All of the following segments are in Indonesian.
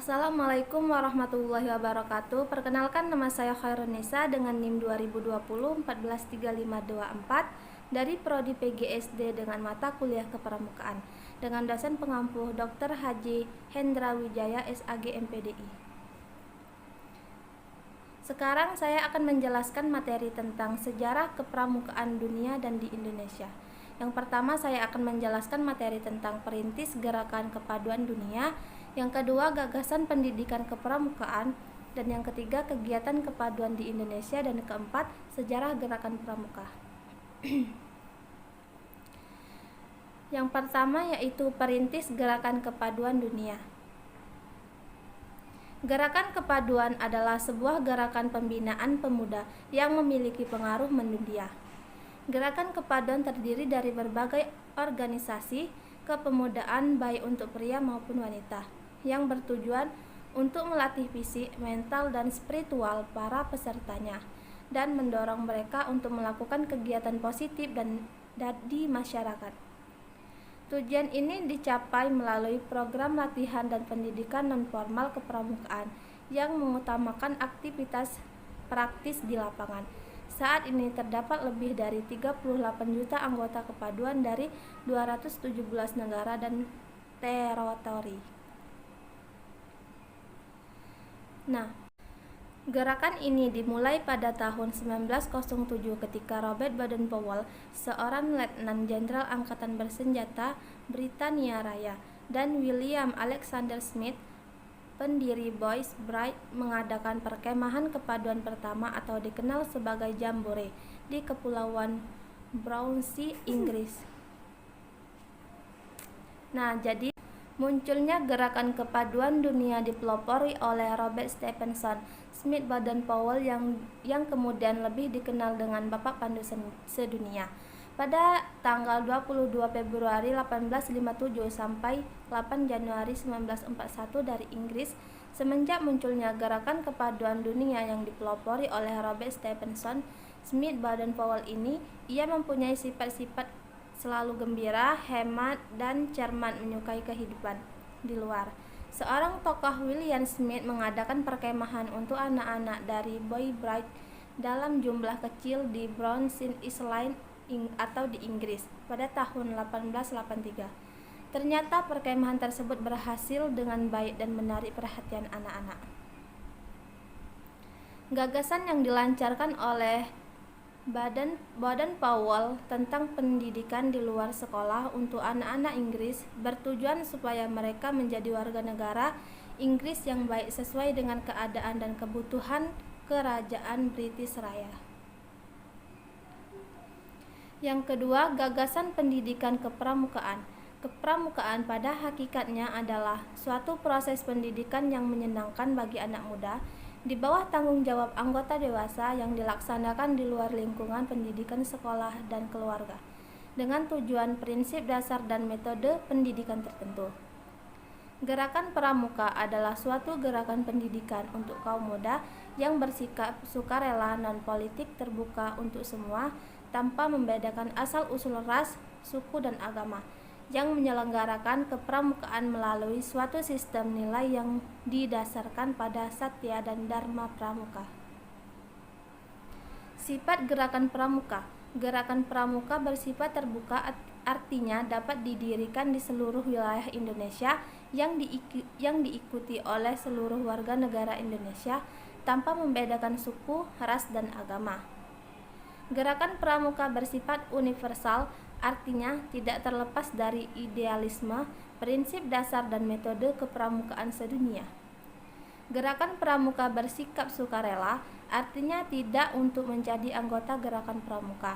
Assalamualaikum warahmatullahi wabarakatuh. Perkenalkan, nama saya Khairunisa dengan NIM 2020 143524 dari Prodi PGSD dengan mata kuliah Kepramukaan dengan dosen pengampu Dr. Haji Hendra Wijaya SAG MPDI. Sekarang saya akan menjelaskan materi tentang sejarah kepramukaan dunia dan di Indonesia. Yang pertama, saya akan menjelaskan materi tentang perintis gerakan kepaduan dunia. Yang kedua, gagasan pendidikan kepramukaan. Dan yang ketiga, kegiatan kepaduan di Indonesia. Dan keempat, sejarah gerakan pramuka. Yang pertama yaitu perintis gerakan kepaduan dunia. Gerakan kepaduan adalah sebuah gerakan pembinaan pemuda yang memiliki pengaruh mendunia. Gerakan kepaduan terdiri dari berbagai organisasi kepemudaan baik untuk pria maupun wanita yang bertujuan untuk melatih fisik, mental, dan spiritual para pesertanya dan mendorong mereka untuk melakukan kegiatan positif dan di masyarakat. Tujuan ini dicapai melalui program latihan dan pendidikan nonformal kepramukaan yang mengutamakan aktivitas praktis di lapangan. Saat ini terdapat lebih dari 38 juta anggota kepaduan dari 217 negara dan teritori. Nah, gerakan ini dimulai pada tahun 1907 ketika Robert Baden-Powell, seorang letnan jenderal angkatan bersenjata Britania Raya, dan William Alexander Smith, pendiri Boys' Brigade, mengadakan perkemahan kepaduan pertama atau dikenal sebagai Jambore di Kepulauan Brownsea, Inggris. Nah, jadi munculnya gerakan kepaduan dunia dipelopori oleh Robert Stephenson Smith Baden-Powell yang kemudian lebih dikenal dengan Bapak Pandu Sedunia. Pada tanggal 22 Februari 1857 sampai 8 Januari 1941 dari Inggris, semenjak munculnya gerakan kepaduan dunia yang dipelopori oleh Robert Stephenson Smith Baden-Powell ini, ia mempunyai sifat-sifat selalu gembira, hemat, dan cermat menyukai kehidupan di luar. Seorang tokoh William Smith mengadakan perkemahan untuk anak-anak dari Boys' Brigade dalam jumlah kecil di Brownsea Island atau di Inggris pada tahun 1883. Ternyata perkemahan tersebut berhasil dengan baik dan menarik perhatian anak-anak. Gagasan yang dilancarkan oleh Baden-Powell tentang pendidikan di luar sekolah untuk anak-anak Inggris bertujuan supaya mereka menjadi warga negara Inggris yang baik sesuai dengan keadaan dan kebutuhan kerajaan British Raya. Yang kedua, gagasan pendidikan kepramukaan. Kepramukaan pada hakikatnya adalah suatu proses pendidikan yang menyenangkan bagi anak muda di bawah tanggung jawab anggota dewasa yang dilaksanakan di luar lingkungan pendidikan sekolah dan keluarga dengan tujuan, prinsip dasar, dan metode pendidikan tertentu. Gerakan pramuka adalah suatu gerakan pendidikan untuk kaum muda yang bersikap sukarela, non-politik, terbuka untuk semua tanpa membedakan asal-usul ras, suku, dan agama, yang menyelenggarakan kepramukaan melalui suatu sistem nilai yang didasarkan pada satya dan dharma pramuka. Sifat gerakan pramuka. Gerakan pramuka bersifat terbuka, artinya dapat didirikan di seluruh wilayah Indonesia yang diikuti oleh seluruh warga negara Indonesia tanpa membedakan suku, ras, dan agama. Gerakan pramuka bersifat universal, artinya tidak terlepas dari idealisme, prinsip dasar, dan metode kepramukaan sedunia. Gerakan pramuka bersikap sukarela, artinya tidak untuk menjadi anggota gerakan pramuka.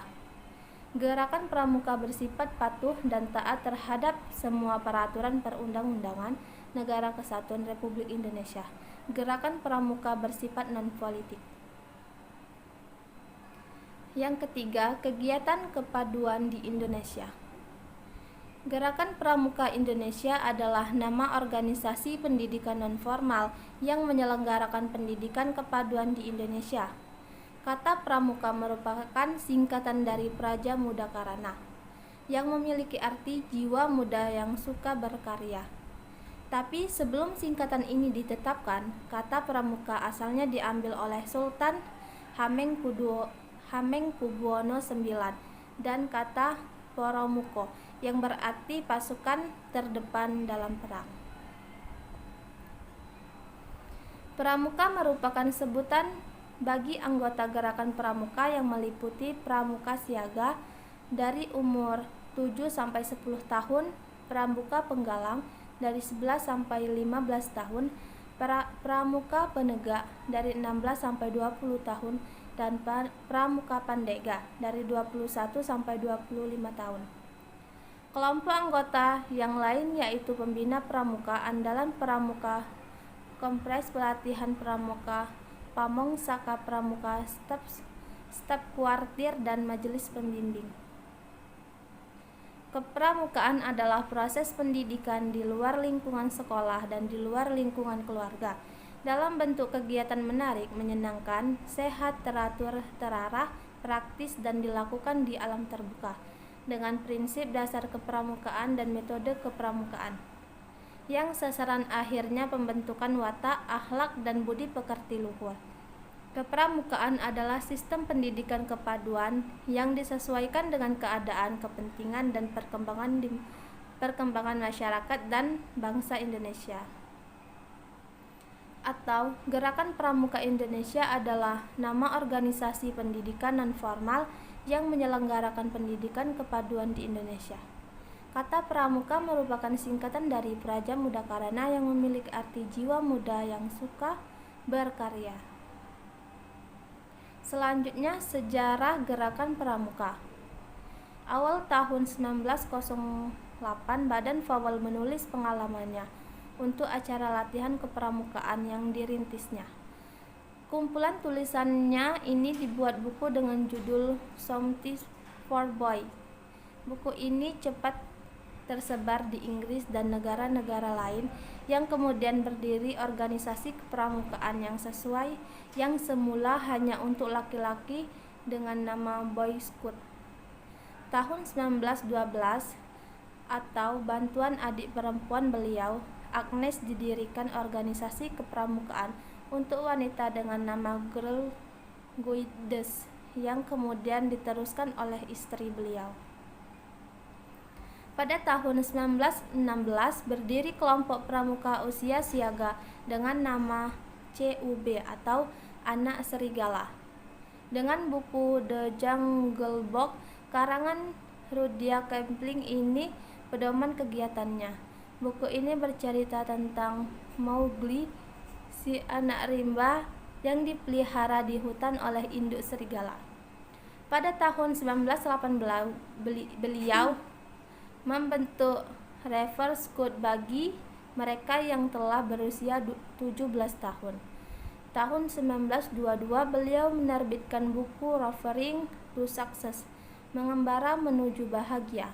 Gerakan pramuka bersifat patuh dan taat terhadap semua peraturan perundang-undangan Negara Kesatuan Republik Indonesia. Gerakan pramuka bersifat non-politik. Yang ketiga, kegiatan kepaduan di Indonesia. Gerakan Pramuka Indonesia adalah nama organisasi pendidikan nonformal yang menyelenggarakan pendidikan kepaduan di Indonesia. Kata pramuka merupakan singkatan dari Praja Muda Karana, yang memiliki arti jiwa muda yang suka berkarya. Tapi sebelum singkatan ini ditetapkan, kata pramuka asalnya diambil oleh Sultan Hamengkubuwono IX dan kata Poromuko yang berarti pasukan terdepan dalam perang. Pramuka merupakan sebutan bagi anggota gerakan pramuka yang meliputi pramuka siaga dari umur 7-10 tahun, pramuka penggalang dari 11-15 tahun, pramuka penegak dari 16-20 tahun, dan pramuka pandega dari 21-25 tahun. Kelompok anggota yang lain yaitu pembina pramuka, andalan pramuka, kompres pelatihan pramuka, pamong saka pramuka, staf kuartir, dan majelis pembimbing. Kepramukaan adalah proses pendidikan di luar lingkungan sekolah dan di luar lingkungan keluarga, dalam bentuk kegiatan menarik, menyenangkan, sehat, teratur, terarah, praktis, dan dilakukan di alam terbuka, dengan prinsip dasar kepramukaan dan metode kepramukaan, yang sasaran akhirnya pembentukan watak, akhlak, dan budi pekerti luhur. Kepramukaan adalah sistem pendidikan kepaduan yang disesuaikan dengan keadaan, kepentingan, dan perkembangan masyarakat dan bangsa Indonesia. Atau Gerakan Pramuka Indonesia adalah nama organisasi pendidikan non-formal yang menyelenggarakan pendidikan kepaduan di Indonesia. Kata pramuka merupakan singkatan dari Praja Muda Karana yang memiliki arti jiwa muda yang suka berkarya. Selanjutnya, sejarah gerakan pramuka. Awal tahun 1908, Badan Fawal menulis pengalamannya untuk acara latihan kepramukaan yang dirintisnya. Kumpulan tulisannya ini dibuat buku dengan judul Something for Boy. Buku ini cepat tersebar di Inggris dan negara-negara lain, yang kemudian berdiri organisasi kepramukaan yang semula hanya untuk laki-laki dengan nama Boy Scout. Tahun 1912, atau bantuan adik perempuan beliau, Agnes, didirikan organisasi kepramukaan untuk wanita dengan nama Girl Guides, yang kemudian diteruskan oleh istri beliau. Pada tahun 1916 berdiri kelompok pramuka usia siaga dengan nama CUB atau Anak Serigala. Dengan buku The Jungle Book karangan Rudyard Kipling ini pedoman kegiatannya. Buku ini bercerita tentang Mowgli, si anak rimba yang dipelihara di hutan oleh induk serigala. Pada tahun 1918 beliau membentuk River Scout bagi mereka yang telah berusia 17 tahun. Tahun 1922 beliau menerbitkan buku Rovering to Success, Mengembara Menuju Bahagia.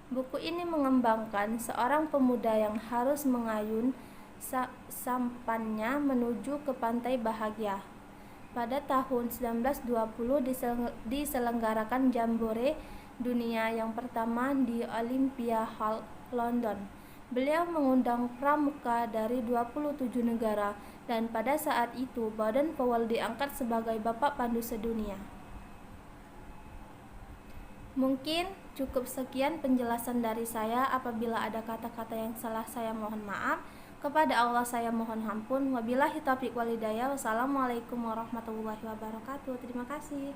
Buku ini mengembangkan seorang pemuda yang harus mengayun sampannya menuju ke pantai bahagia. Pada tahun 1920 diselenggarakan Jambore Dunia yang pertama di Olympia Hall, London. Beliau mengundang pramuka dari 27 negara dan pada saat itu Baden Powell diangkat sebagai Bapak Pandu Sedunia. Mungkin cukup sekian penjelasan dari saya. Apabila ada kata-kata yang salah saya mohon maaf. Kepada Allah saya mohon ampun. Wabillahi taufiq walhidayah. Wassalamualaikum warahmatullahi wabarakatuh. Terima kasih.